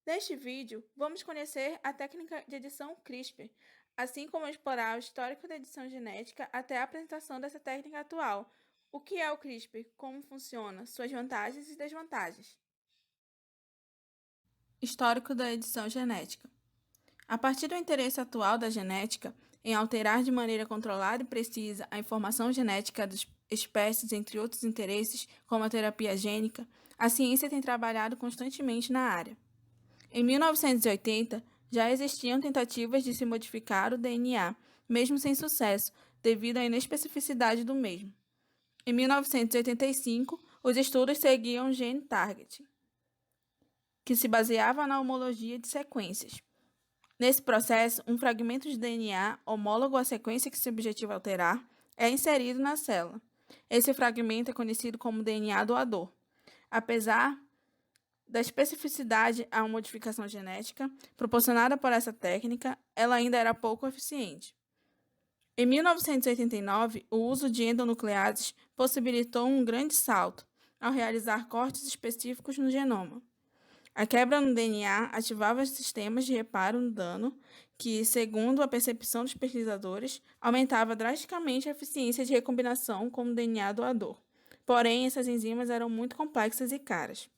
Neste vídeo, vamos conhecer a técnica de edição CRISPR, assim como explorar o histórico da edição genética até a apresentação dessa técnica atual. O que é o CRISPR? Como funciona? Suas vantagens e desvantagens. Histórico da edição genética. A partir do interesse atual da genética em alterar de maneira controlada e precisa a informação genética das espécies, entre outros interesses, como a terapia gênica, a ciência tem trabalhado constantemente na área. Em 1980, já existiam tentativas de se modificar o DNA, mesmo sem sucesso, devido à inespecificidade do mesmo. Em 1985, os estudos seguiam o gene target, que se baseava na homologia de sequências. Nesse processo, um fragmento de DNA homólogo à sequência que se objetiva alterar é inserido na célula. Esse fragmento é conhecido como DNA doador. Apesar da especificidade à modificação genética proporcionada por essa técnica, ela ainda era pouco eficiente. Em 1989, o uso de endonucleases possibilitou um grande salto ao realizar cortes específicos no genoma. A quebra no DNA ativava sistemas de reparo no dano que, segundo a percepção dos pesquisadores, aumentava drasticamente a eficiência de recombinação com o DNA doador. Porém, essas enzimas eram muito complexas e caras.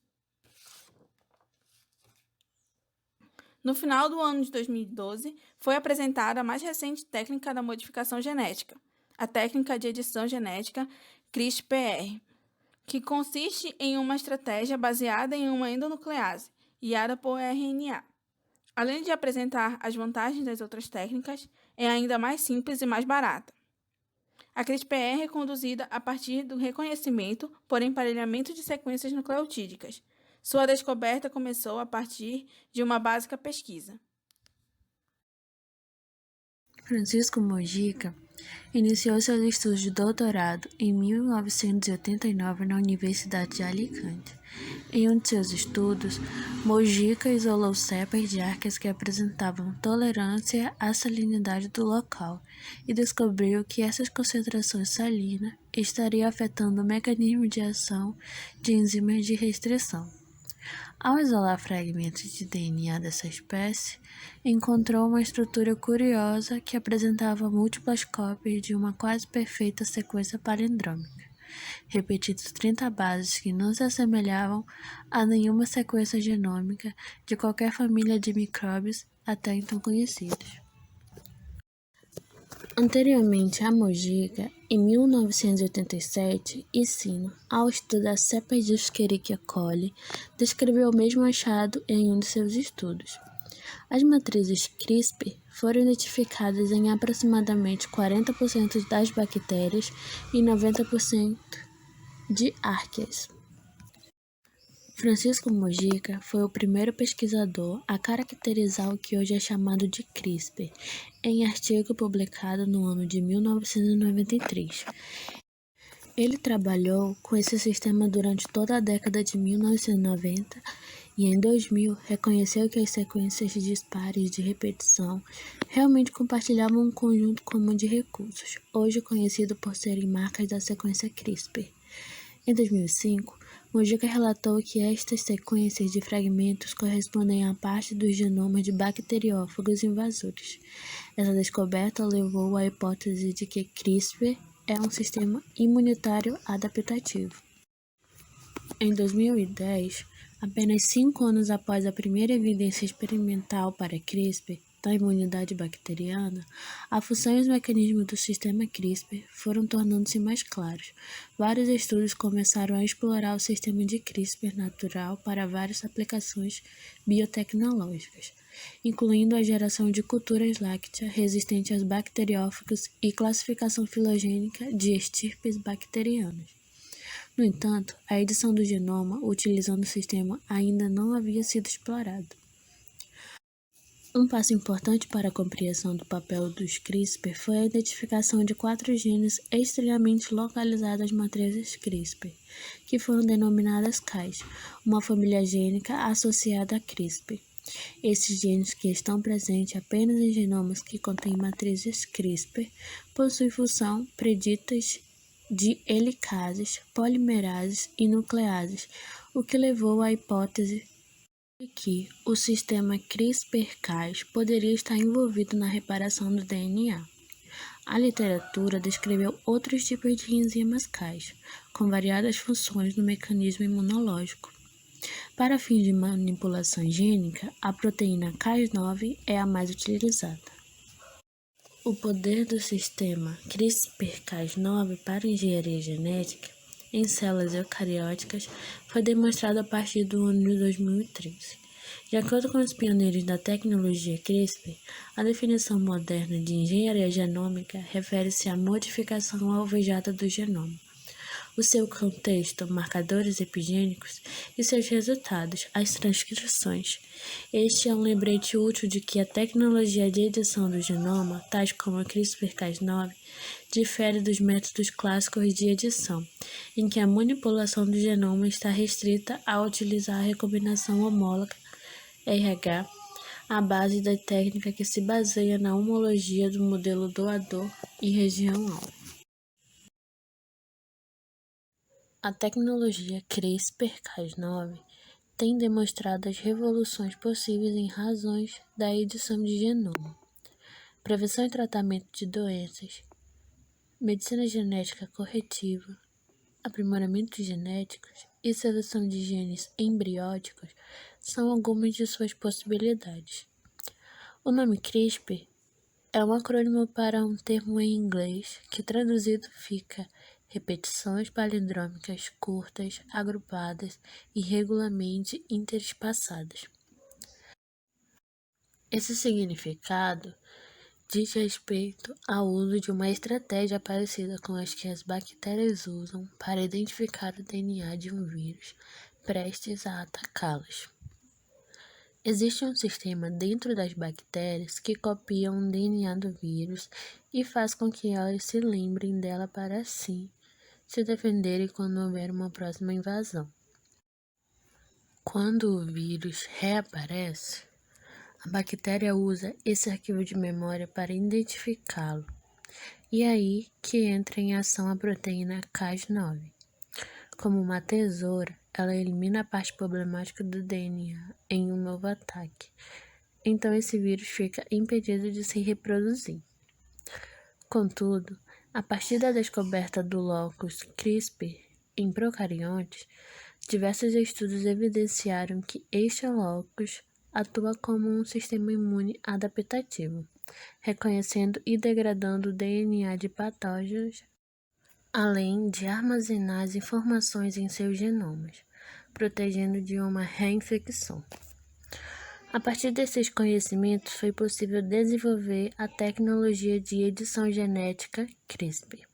No final do ano de 2012, foi apresentada a mais recente técnica da modificação genética, a técnica de edição genética CRISPR, que consiste em uma estratégia baseada em uma endonuclease, guiada por RNA. Além de apresentar as vantagens das outras técnicas, é ainda mais simples e mais barata. A CRISPR é conduzida a partir do reconhecimento por emparelhamento de sequências nucleotídicas. Sua descoberta começou a partir de uma básica pesquisa. Francisco Mojica iniciou seus estudos de doutorado em 1989 na Universidade de Alicante. Em um de seus estudos, Mojica isolou cepas de arqueias que apresentavam tolerância à salinidade do local e descobriu que essas concentrações salinas estariam afetando o mecanismo de ação de enzimas de restrição. Ao isolar fragmentos de DNA dessa espécie, encontrou uma estrutura curiosa que apresentava múltiplas cópias de uma quase perfeita sequência palindrômica, repetindo 30 bases que não se assemelhavam a nenhuma sequência genômica de qualquer família de micróbios até então conhecidos. Anteriormente a Mojica, em 1987, Icino, ao estudar cepas de Escherichia coli, descreveu o mesmo achado em um de seus estudos. As matrizes CRISPR foram identificadas em aproximadamente 40% das bactérias e 90% de arqueias. Francisco Mojica foi o primeiro pesquisador a caracterizar o que hoje é chamado de CRISPR, em artigo publicado no ano de 1993. Ele trabalhou com esse sistema durante toda a década de 1990 e, em 2000, reconheceu que as sequências dispares de repetição realmente compartilhavam um conjunto comum de recursos, hoje conhecido por serem marcas da sequência CRISPR. Em 2005, Mojica relatou que estas sequências de fragmentos correspondem a parte dos genomas de bacteriófagos invasores. Essa descoberta levou à hipótese de que CRISPR é um sistema imunitário adaptativo. Em 2010, apenas 5 anos após a primeira evidência experimental para CRISPR da imunidade bacteriana, a função e os mecanismos do sistema CRISPR foram tornando-se mais claros. Vários estudos começaram a explorar o sistema de CRISPR natural para várias aplicações biotecnológicas, incluindo a geração de culturas lácteas resistentes aos bacteriófagos e classificação filogênica de estirpes bacterianas. No entanto, a edição do genoma utilizando o sistema ainda não havia sido explorado. Um passo importante para a compreensão do papel dos CRISPR foi a identificação de 4 genes estranhamente localizados às matrizes CRISPR, que foram denominadas CAIs, uma família gênica associada a CRISPR. Esses genes, que estão presentes apenas em genomas que contêm matrizes CRISPR, possuem função preditas de helicases, polimerases e nucleases, o que levou à hipótese E que o sistema CRISPR-Cas poderia estar envolvido na reparação do DNA. A literatura descreveu outros tipos de enzimas Cas, com variadas funções no mecanismo imunológico. Para fins de manipulação gênica, a proteína Cas9 é a mais utilizada. O poder do sistema CRISPR-Cas9 para engenharia genética em células eucarióticas foi demonstrado a partir do ano de 2013. De acordo com os pioneiros da tecnologia CRISPR, a definição moderna de engenharia genômica refere-se à modificação alvejada do genoma, o seu contexto, marcadores epigênicos e seus resultados, as transcrições. Este é um lembrete útil de que a tecnologia de edição do genoma, tais como o CRISPR-Cas9, difere dos métodos clássicos de edição, em que a manipulação do genoma está restrita a utilizar a recombinação homóloga, RH, a base da técnica que se baseia na homologia do modelo doador e região-alvo. A tecnologia CRISPR-Cas9 tem demonstrado as revoluções possíveis em razões da edição de genoma, prevenção e tratamento de doenças, medicina genética corretiva, aprimoramentos genéticos e seleção de genes embrióticos são algumas de suas possibilidades. O nome CRISPR é um acrônimo para um termo em inglês que traduzido fica repetições palindrômicas curtas, agrupadas e regularmente interespaçadas. Esse significado diz respeito ao uso de uma estratégia parecida com as que as bactérias usam para identificar o DNA de um vírus prestes a atacá-las. Existe um sistema dentro das bactérias que copia um DNA do vírus e faz com que elas se lembrem dela para assim se defenderem quando houver uma próxima invasão. Quando o vírus reaparece, a bactéria usa esse arquivo de memória para identificá-lo. E é aí que entra em ação a proteína Cas9. Como uma tesoura, ela elimina a parte problemática do DNA em um novo ataque. Então esse vírus fica impedido de se reproduzir. Contudo, a partir da descoberta do locus CRISPR em procariontes, diversos estudos evidenciaram que este locus atua como um sistema imune adaptativo, reconhecendo e degradando o DNA de patógenos, além de armazenar as informações em seus genomas, protegendo de uma reinfecção. A partir desses conhecimentos, foi possível desenvolver a tecnologia de edição genética CRISPR.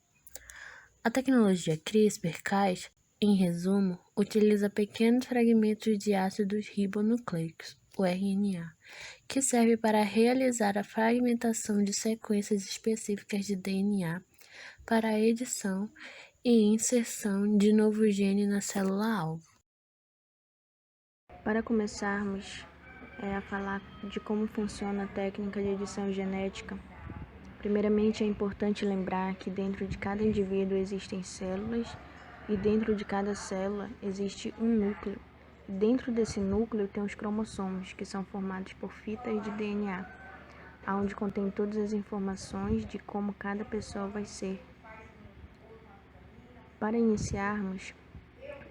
A tecnologia CRISPR-Cas, em resumo, utiliza pequenos fragmentos de ácidos ribonucleicos, o RNA, que serve para realizar a fragmentação de sequências específicas de DNA para a edição e inserção de novo gene na célula-alvo. Para começarmos a falar de como funciona a técnica de edição genética, primeiramente é importante lembrar que dentro de cada indivíduo existem células e dentro de cada célula existe um núcleo. Dentro desse núcleo tem os cromossomos, que são formados por fitas de DNA, onde contém todas as informações de como cada pessoa vai ser. Para iniciarmos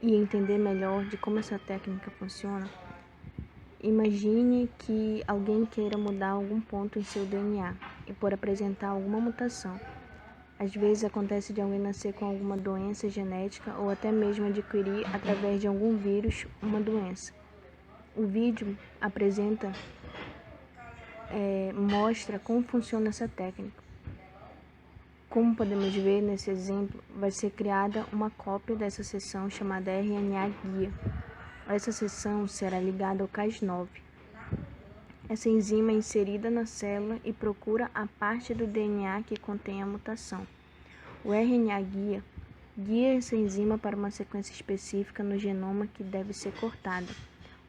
e entender melhor de como essa técnica funciona, imagine que alguém queira mudar algum ponto em seu DNA e por apresentar alguma mutação. Às vezes acontece de alguém nascer com alguma doença genética ou até mesmo adquirir através de algum vírus uma doença. O vídeo mostra como funciona essa técnica. Como podemos ver nesse exemplo, vai ser criada uma cópia dessa seção chamada RNA guia. Essa seção será ligada ao Cas9. Essa enzima é inserida na célula e procura a parte do DNA que contém a mutação. O RNA guia essa enzima para uma sequência específica no genoma que deve ser cortada.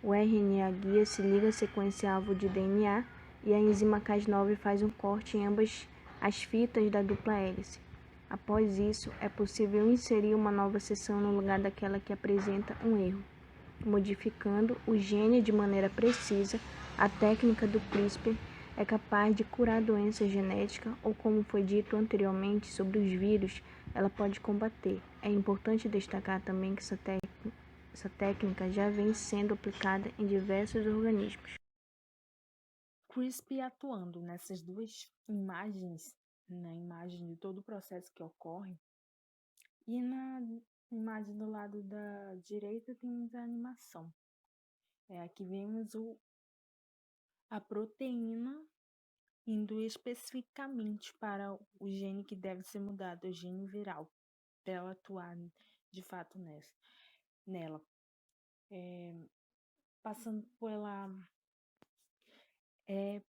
O RNA guia se liga à sequência-alvo de DNA e a enzima Cas9 faz um corte em ambas as fitas da dupla hélice. Após isso, é possível inserir uma nova seção no lugar daquela que apresenta um erro. modificando o gene de maneira precisa, a técnica do CRISPR é capaz de curar doenças genéticas ou, como foi dito anteriormente sobre os vírus, ela pode combater. É importante destacar também que essa técnica já vem sendo aplicada em diversos organismos. CRISPR atuando nessas duas imagens, na imagem de todo o processo que ocorre, e na imagem do lado da direita temos a animação. Aqui vemos a proteína indo especificamente para o gene que deve ser mudado, o gene viral, para ela atuar de fato nela. Passando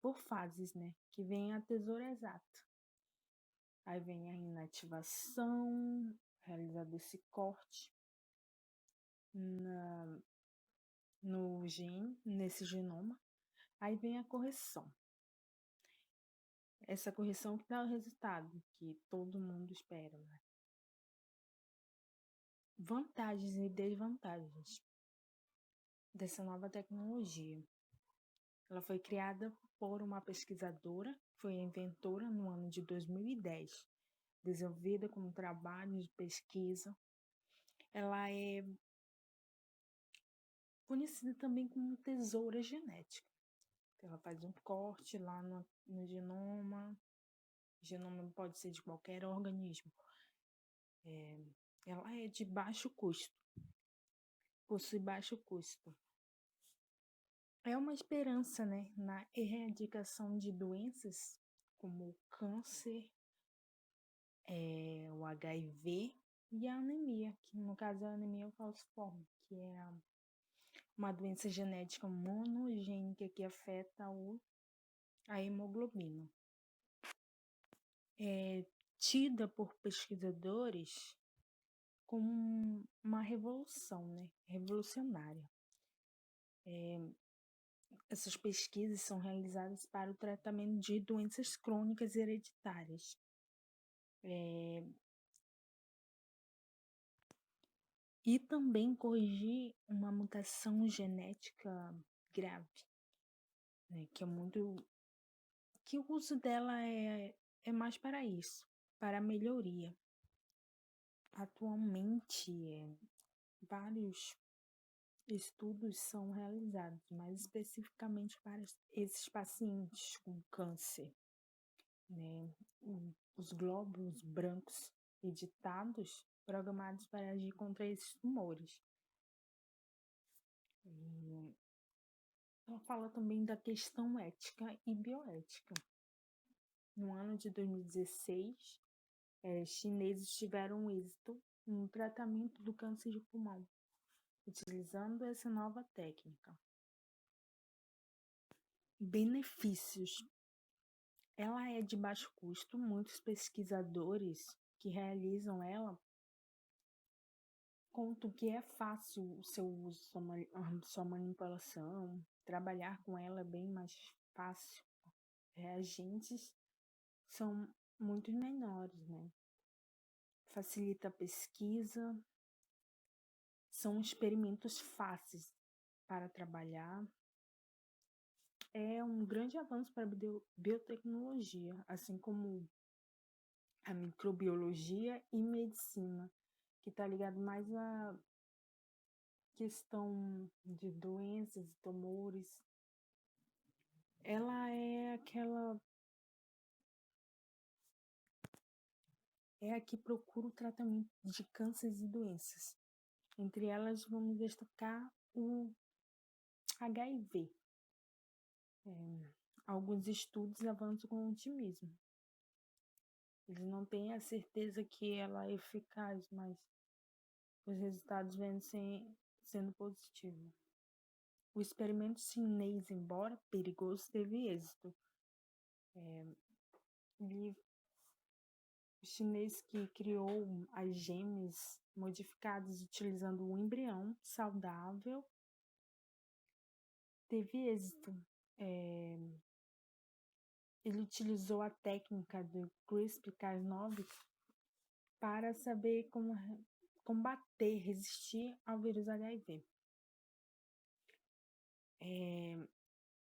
por fases, né? Que vem a tesoura exata. Aí vem a inativação, realizado esse corte no gene, nesse genoma. Aí vem a correção. Essa correção que dá o resultado que todo mundo espera, né? Vantagens e desvantagens dessa nova tecnologia. Ela foi criada por uma pesquisadora, foi inventora no ano de 2010, desenvolvida como trabalho de pesquisa. Ela é conhecida também como tesoura genética. Ela faz um corte lá no genoma. O genoma pode ser de qualquer organismo. Ela é de baixo custo. Possui baixo custo. É uma esperança, né, na erradicação de doenças como o câncer, o HIV e a anemia, que no caso é a anemia falciforme, que é uma doença genética monogênica que afeta a hemoglobina. É tida por pesquisadores como uma revolução, né, revolucionária. Essas pesquisas são realizadas para o tratamento de doenças crônicas hereditárias. E também corrigir uma mutação genética grave, né, que o uso dela é mais para isso, para a melhoria. Atualmente, vários estudos são realizados, mais especificamente para esses pacientes com câncer, né? Os glóbulos brancos editados, programados para agir contra esses tumores. Ela fala também da questão ética e bioética. No ano de 2016, chineses tiveram êxito no tratamento do câncer de pulmão, utilizando essa nova técnica. Benefícios. Ela é de baixo custo. Muitos pesquisadores que realizam ela contam que é fácil o seu uso, sua manipulação. Trabalhar com ela é bem mais fácil. Reagentes são muito menores, né? Facilita a pesquisa. São experimentos fáceis para trabalhar. É um grande avanço para a biotecnologia, assim como a microbiologia e medicina, que está ligado mais à questão de doenças e tumores. Ela é a que procura o tratamento de cânceres e doenças. Entre elas, vamos destacar o HIV. Alguns estudos avançam com otimismo. Eles não têm a certeza que ela é eficaz, mas os resultados vêm sendo positivos. O experimento chinês, embora perigoso, teve êxito. O chinês que criou as gêmeas modificadas utilizando um embrião saudável teve êxito. Ele utilizou a técnica do CRISPR-Cas9 para saber como combater, resistir ao vírus HIV.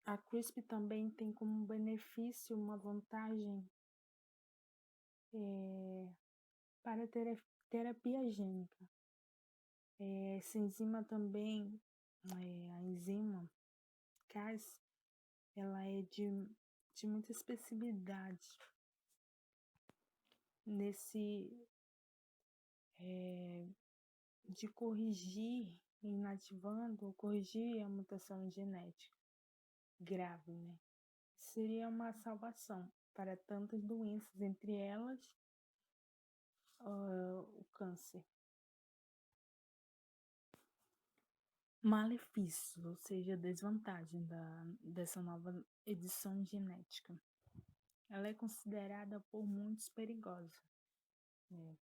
A CRISP também tem como benefício uma vantagem para terapia gênica. Essa enzima também, a enzima Cas, ela é de muita especificidade de corrigir, inativando ou corrigir a mutação genética grave, né? Seria uma salvação para tantas doenças, entre elas o câncer. Malefícios, ou seja, desvantagem dessa nova edição genética. Ela é considerada por muitos perigosa, né?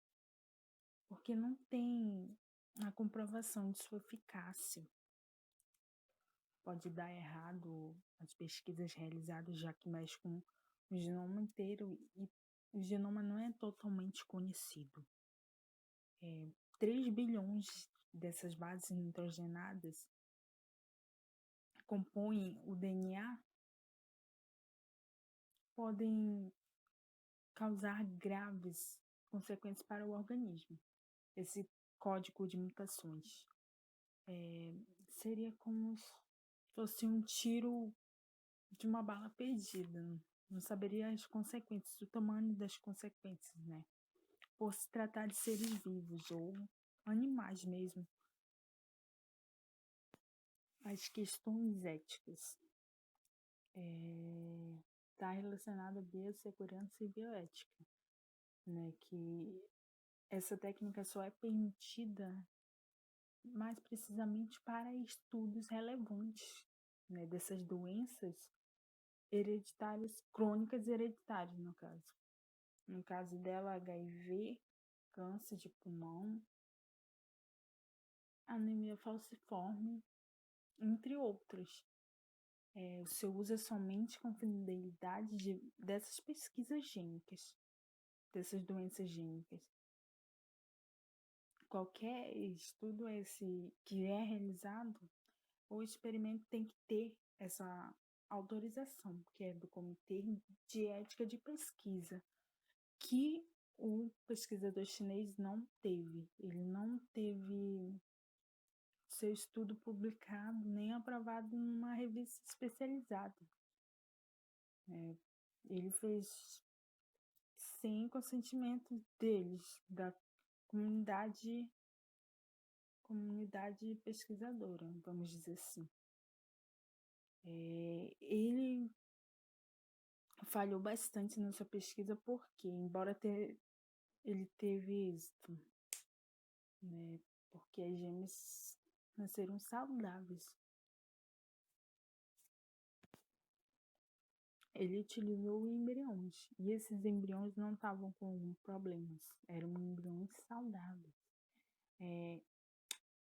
Porque não tem a comprovação de sua eficácia. Pode dar errado as pesquisas realizadas, já que mexe com o genoma inteiro e o genoma não é totalmente conhecido. 3 bilhões dessas bases nitrogenadas compõem o DNA, podem causar graves consequências para o organismo. Esse código de mutações seria como se fosse um tiro de uma bala perdida. Não saberia as consequências, o tamanho das consequências, né? Por se tratar de seres vivos ou animais mesmo. As questões éticas está relacionada à biossegurança e bioética, né? Que essa técnica só é permitida mais precisamente para estudos relevantes, né, dessas doenças hereditárias, crônicas hereditárias, no caso. No caso dela, HIV, câncer de pulmão, anemia falciforme, entre outros. O seu uso é somente com finalidade dessas pesquisas gênicas, dessas doenças gênicas. Qualquer estudo que é realizado, o experimento tem que ter essa autorização, que é do Comitê de Ética de Pesquisa, que o pesquisador chinês não teve. Ele não teve seu estudo publicado nem aprovado numa revista especializada. Ele fez sem consentimento deles, da comunidade pesquisadora, vamos dizer assim. Ele falhou bastante na sua pesquisa porque, embora ele teve êxito, né? Porque as gêmeas nasceram saudáveis. Ele utilizou embriões, e esses embriões não estavam com problemas, eram embriões saudáveis.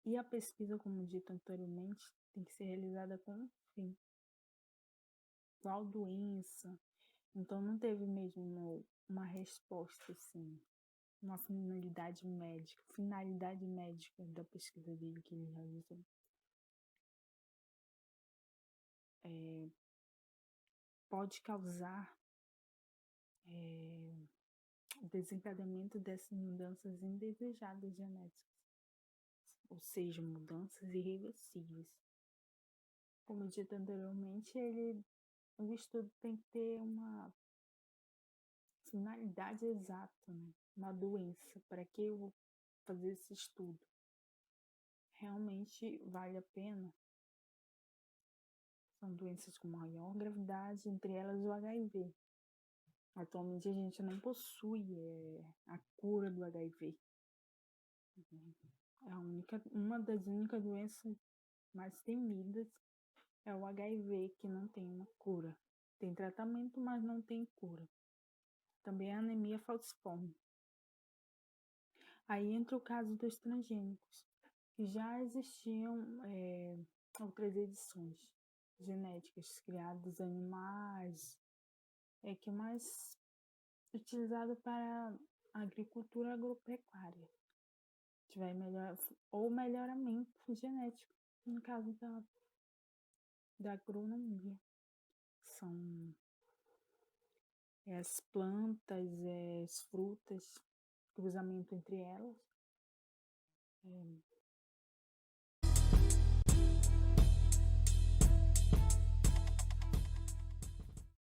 E a pesquisa, como dito anteriormente, tem que ser realizada com um fim. Qual doença? Então não teve mesmo uma resposta, assim, uma finalidade médica da pesquisa dele que ele realizou. Pode causar o desencadeamento dessas mudanças indesejadas genéticas, ou seja, mudanças irreversíveis. Como dito anteriormente, o estudo tem que ter uma finalidade exata, né? Uma doença. Para que eu vou fazer esse estudo? Realmente vale a pena? São doenças com maior gravidade, entre elas o HIV. Atualmente a gente não possui a cura do HIV. Uma das únicas doenças mais temidas é o HIV, que não tem uma cura. Tem tratamento, mas não tem cura. Também a anemia falciforme. Aí entra o caso dos transgênicos, que já existiam outras edições genéticas criadas em animais, que é mais utilizado para a agricultura agropecuária. Tiver melhoramento genético, no caso da agronomia. São as plantas, as frutas, cruzamento entre elas,